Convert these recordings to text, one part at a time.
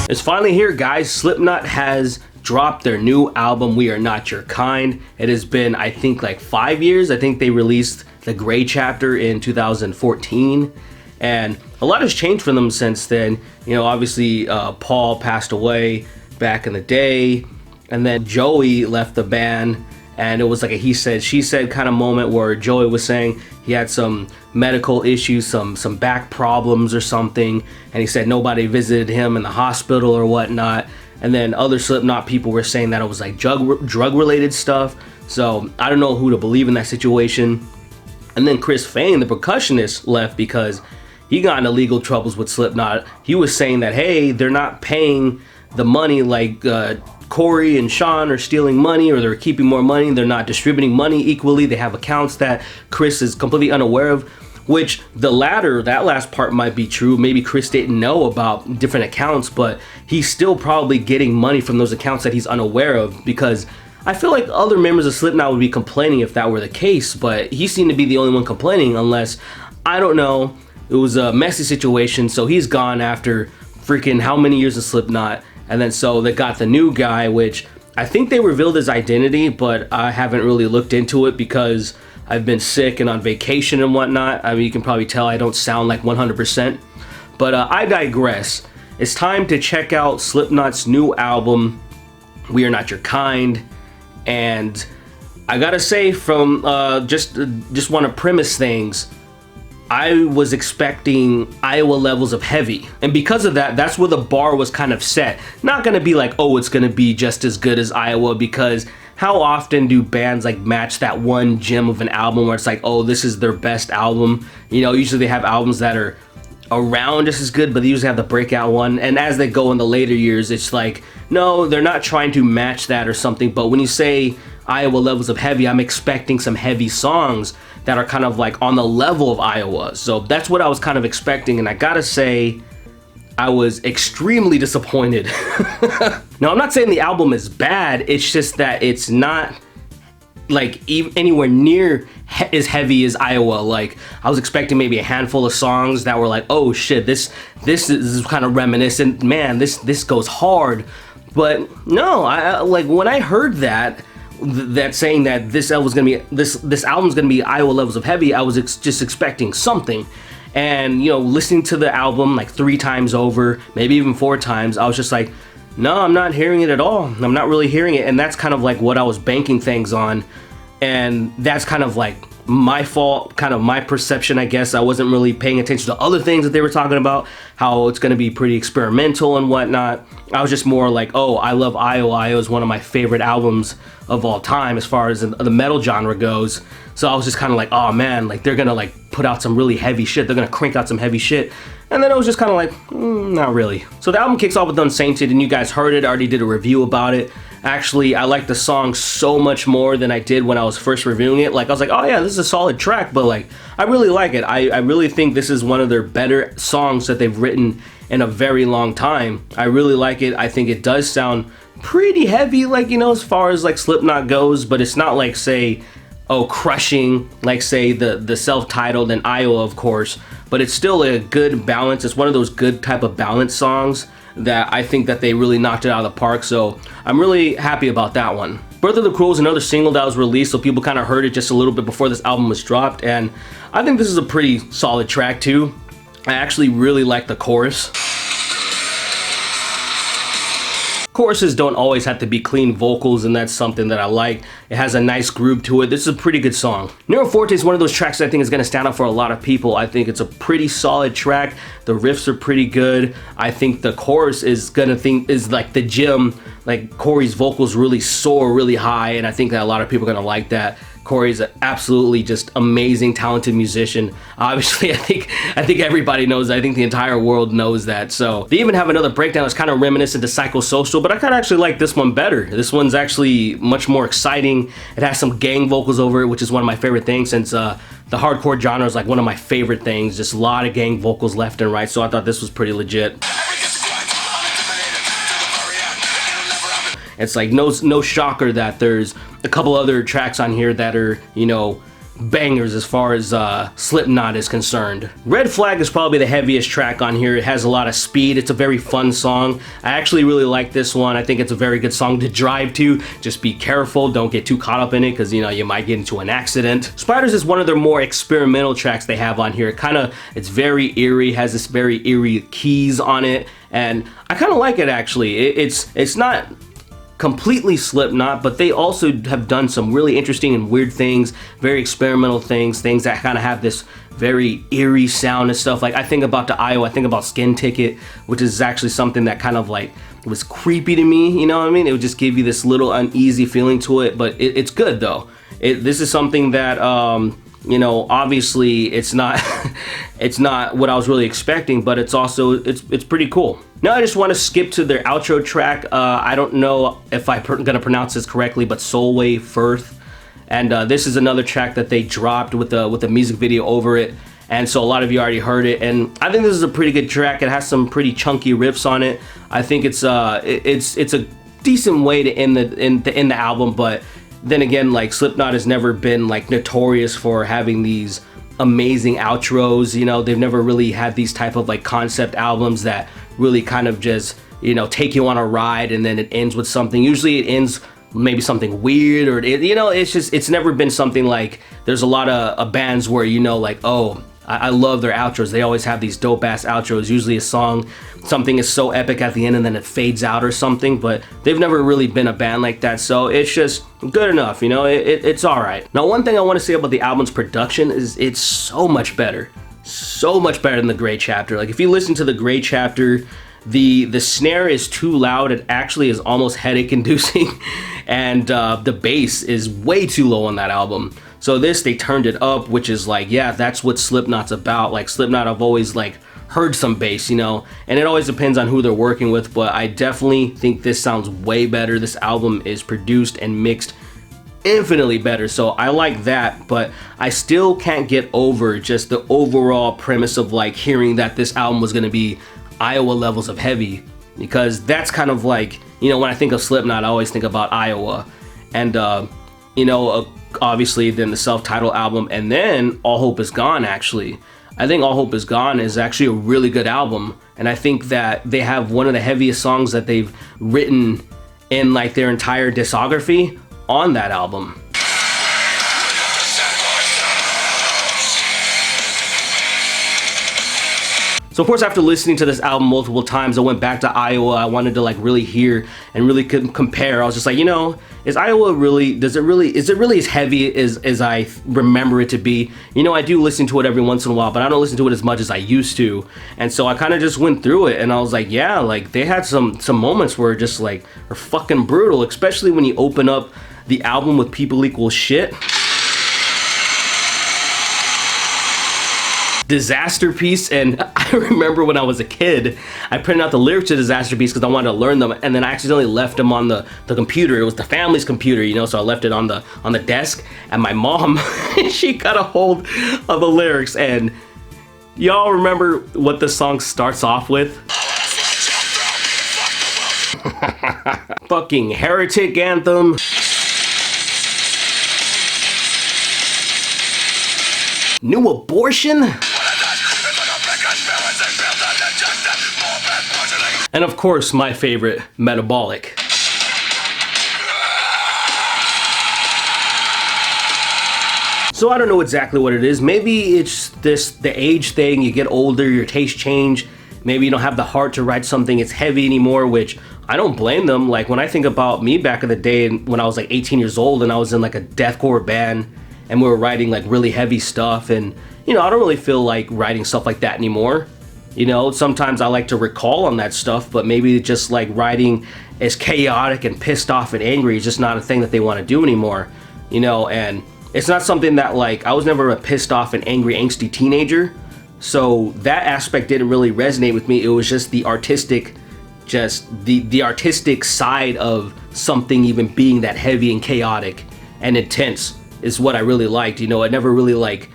It's finally here, guys. Slipknot has dropped their new album, We Are Not Your Kind. It has been, I think, like 5 years. I think they released the Gray Chapter in 2014. And a lot has changed for them since then. You know, obviously, Paul passed away back in the day. And then Joey left the band. And it was like a he said, she said kind of moment where Joey was saying he had some medical issues, some back problems or something. And he said nobody visited him in the hospital or whatnot. And then other Slipknot people were saying that it was like drug-related stuff. So I don't know who to believe in that situation. And then Chris Fane, the percussionist, left because he got into legal troubles with Slipknot. He was saying that, hey, they're not paying the money like Corey and Sean are stealing money, or they're keeping more money. They're not distributing money equally. They have accounts that Chris is completely unaware of, which the latter, that last part might be true. Maybe Chris didn't know about different accounts, but he's still probably getting money from those accounts that he's unaware of, because I feel like other members of Slipknot would be complaining if that were the case, but he seemed to be the only one complaining, unless, I don't know, it was a messy situation. So he's gone after freaking how many years of Slipknot. And then so they got the new guy, which I think they revealed his identity, but I haven't really looked into it because I've been sick and on vacation and whatnot. I mean, you can probably tell I don't sound like 100%. But I digress. It's time to check out Slipknot's new album, We Are Not Your Kind. And I gotta say, from just want to premise things, I was expecting Iowa levels of heavy, and because of that, that's where the bar was kind of set. Not gonna be like, oh, it's gonna be just as good as Iowa, because how often do bands like match that one gem of an album where it's like, oh, this is their best album? You know, usually they have albums that are around just as good, but they usually have the breakout one. And as they go in the later years, it's like, no, they're not trying to match that or something. But when you say Iowa levels of heavy, I'm expecting some heavy songs that are kind of like on the level of Iowa. So that's what I was kind of expecting, and I gotta say, I was extremely disappointed. Now, I'm not saying the album is bad, it's just that it's not like anywhere near as heavy as Iowa. Like, I was expecting maybe a handful of songs that were like, oh shit, this is kind of reminiscent, man, this goes hard. But no, I like, when I heard that saying that this album's gonna be Iowa levels of heavy, I was just expecting something. And you know, listening to the album like 3 times over, maybe even 4 times, I was just like, no, I'm not hearing it at all. I'm not really hearing it. And that's kind of like what I was banking things on, and that's kind of like my fault, kind of my perception, I guess. I wasn't really paying attention to other things that they were talking about, how it's going to be pretty experimental and whatnot. I was just more like, oh, I love Iowa. Iowa is one of my favorite albums of all time as far as the metal genre goes. So I was just kind of like, oh man, like they're going to like put out some really heavy shit. They're going to crank out some heavy shit. And then it was just kind of like, not really. So the album kicks off with Unsainted, and you guys heard it. I already did a review about it. Actually, I like the song so much more than I did when I was first reviewing it. Like, I was like, oh yeah, this is a solid track, but like, I really like it. I really think this is one of their better songs that they've written in a very long time. I really like it. I think it does sound pretty heavy, like, you know, as far as like Slipknot goes, but it's not like, say, oh, crushing, like say the self-titled and Iowa, of course, but it's still a good balance. It's one of those good type of balance songs that I think that they really knocked it out of the park, so I'm really happy about that one. Birth of the Cruel is another single that was released, so people kind of heard it just a little bit before this album was dropped, and I think this is a pretty solid track too. I actually really like the chorus. Choruses don't always have to be clean vocals, and that's something that I like. It has a nice groove to it. This is a pretty good song. Nero Forte is one of those tracks that I think is going to stand out for a lot of people. I think it's a pretty solid track. The riffs are pretty good. I think the chorus is like the gem. Like, Corey's vocals really soar really high, and I think that a lot of people are going to like that. Corey's an absolutely just amazing, talented musician. Obviously, I think everybody knows that. I think the entire world knows that. So they even have another breakdown that's kind of reminiscent to Psychosocial, but I kind of actually like this one better. This one's actually much more exciting. It has some gang vocals over it, which is one of my favorite things, since the hardcore genre is like one of my favorite things. Just a lot of gang vocals left and right, so I thought this was pretty legit. It's like no shocker that there's a couple other tracks on here that are, you know, bangers as far as Slipknot is concerned. Red Flag is probably the heaviest track on here. It has a lot of speed. It's a very fun song. I actually really like this one. I think it's a very good song to drive to. Just be careful, don't get too caught up in it, because you know you might get into an accident. Spiders is one of their more experimental tracks they have on here. It's very eerie, has this very eerie keys on it, and I kind of like it actually. It's not completely Slipknot, but they also have done some really interesting and weird things, very experimental things that kind of have this very eerie sound and stuff. Like I think about the Iowa, I think about Skin Ticket, which is actually something that kind of like was creepy to me, you know what I mean? It would just give you this little uneasy feeling to it, but it's good though. This is something that you know, obviously it's not it's not what I was really expecting, but it's also it's pretty cool. Now I just want to skip to their outro track. I don't know if I'm gonna pronounce this correctly, but Solway Firth, and this is another track that they dropped with a music video over it, and so a lot of you already heard it, and I think this is a pretty good track. It has some pretty chunky riffs on it. I think it's a decent way to end the album, but then again, like Slipknot has never been like notorious for having these amazing outros. You know, they've never really had these type of like concept albums that really kind of just, you know, take you on a ride and then it ends with something. Usually it ends maybe something weird, or you know, it's never been something like, there's a lot of bands where, you know, like, oh, I love their outros. They always have these dope ass outros. Usually a song, something is so epic at the end and then it fades out or something, but they've never really been a band like that, so it's just good enough, you know, it's all right. Now, one thing I want to say about the album's production is it's so much better than the Gray Chapter. Like if you listen to the Gray Chapter, the snare is too loud. It actually is almost headache inducing, and the bass is way too low on that album. So this, they turned it up, which is like, yeah, that's what Slipknot's about. Like Slipknot, I've always like heard some bass, you know, and it always depends on who they're working with, but I definitely think this sounds way better. This album is produced and mixed infinitely better, so I like that, but I still can't get over just the overall premise of like hearing that this album was gonna be Iowa levels of heavy, because that's kind of like, you know, when I think of Slipknot, I always think about Iowa, and you know, obviously then the self-titled album, and then All Hope Is Gone. Actually, I think All Hope Is Gone is actually a really good album, and I think that they have one of the heaviest songs that they've written in like their entire discography on that album. So of course, after listening to this album multiple times, I went back to Iowa. I wanted to like really hear and really compare. I was just like, you know, is Iowa really, is it really as heavy as I remember it to be? You know, I do listen to it every once in a while, but I don't listen to it as much as I used to. And so I kind of just went through it and I was like, yeah, like they had some moments where just like are fucking brutal, especially when you open up the album with People Equal Shit. Disaster Piece, and I remember when I was a kid, I printed out the lyrics to Disaster Piece because I wanted to learn them, and then I accidentally left them on the computer. It was the family's computer, you know, so I left it on the desk, and my mom, she got a hold of the lyrics, and y'all remember what the song starts off with? Fucking heretic anthem. New abortion? And of course, my favorite, Metabolic. So I don't know exactly what it is. Maybe it's the age thing. You get older, your tastes change. Maybe you don't have the heart to write something it's heavy anymore, which I don't blame them. Like when I think about me back in the day when I was like 18 years old and I was in like a deathcore band and we were writing like really heavy stuff, and you know, I don't really feel like writing stuff like that anymore. You know, sometimes I like to recall on that stuff, but maybe just like writing as chaotic and pissed off and angry is just not a thing that they want to do anymore, you know, and it's not something that like, I was never a pissed off and angry, angsty teenager, so that aspect didn't really resonate with me. It was just the artistic, the artistic side of something even being that heavy and chaotic and intense is what I really liked, you know. It never really like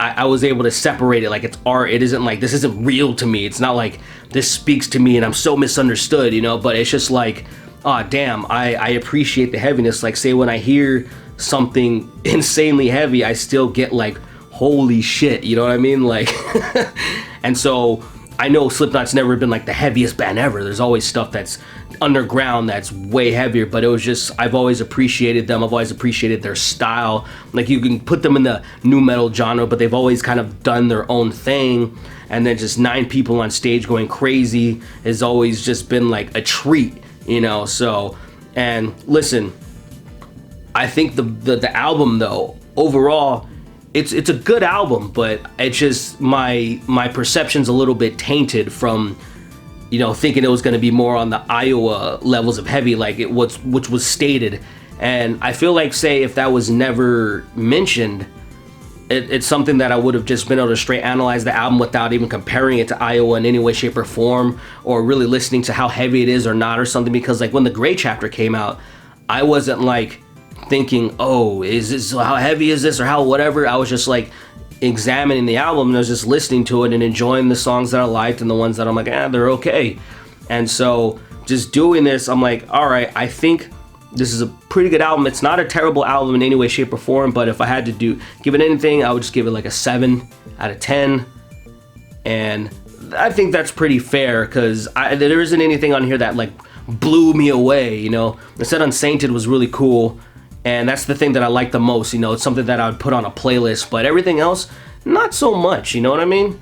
I was able to separate it, like it's art. It isn't like, this isn't real to me. It's not like this speaks to me and I'm so misunderstood, you know, but it's just like, oh damn, I appreciate the heaviness. Like say when I hear something insanely heavy, I still get like, holy shit, you know what I mean? Like, and so I know Slipknot's never been like the heaviest band ever. There's always stuff that's underground that's way heavier, but it was just, I've always appreciated them. I've always appreciated their style. Like, you can put them in the nu metal genre, but they've always kind of done their own thing. And then just 9 people on stage going crazy has always just been like a treat, you know? So, and listen, I think the album though, overall, it's a good album, but it's just my perception's a little bit tainted from, you know, thinking it was going to be more on the Iowa levels of heavy, like it was, which was stated. And I feel like, say, if that was never mentioned, it's something that I would have just been able to straight analyze the album without even comparing it to Iowa in any way, shape, or form, or really listening to how heavy it is or not or something. Because like when the Gray Chapter came out, I wasn't like thinking, oh, is this, how heavy is this, or how whatever. I was just like examining the album, and I was just listening to it and enjoying the songs that I liked and the ones that I'm like, they're okay. And so just doing this, I'm like, all right, I think this is a pretty good album. It's not a terrible album in any way, shape, or form, but if I had to give it anything, I would just give it like a 7 out of 10. And I think that's pretty fair, because there isn't anything on here that like blew me away, you know. Instead, Unsainted was really cool, and that's the thing that I like the most, you know. It's something that I would put on a playlist, but everything else, not so much, you know what I mean?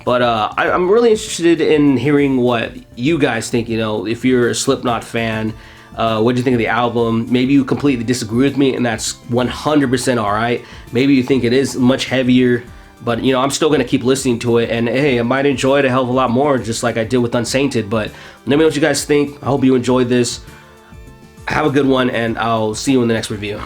But I'm really interested in hearing what you guys think, you know. If you're a Slipknot fan, what do you think of the album? Maybe you completely disagree with me, and that's 100% all right. Maybe you think it is much heavier, but, you know, I'm still going to keep listening to it, and hey, I might enjoy it a hell of a lot more, just like I did with Unsainted. But let me know what you guys think. I hope you enjoyed this. Have a good one, and I'll see you in the next review.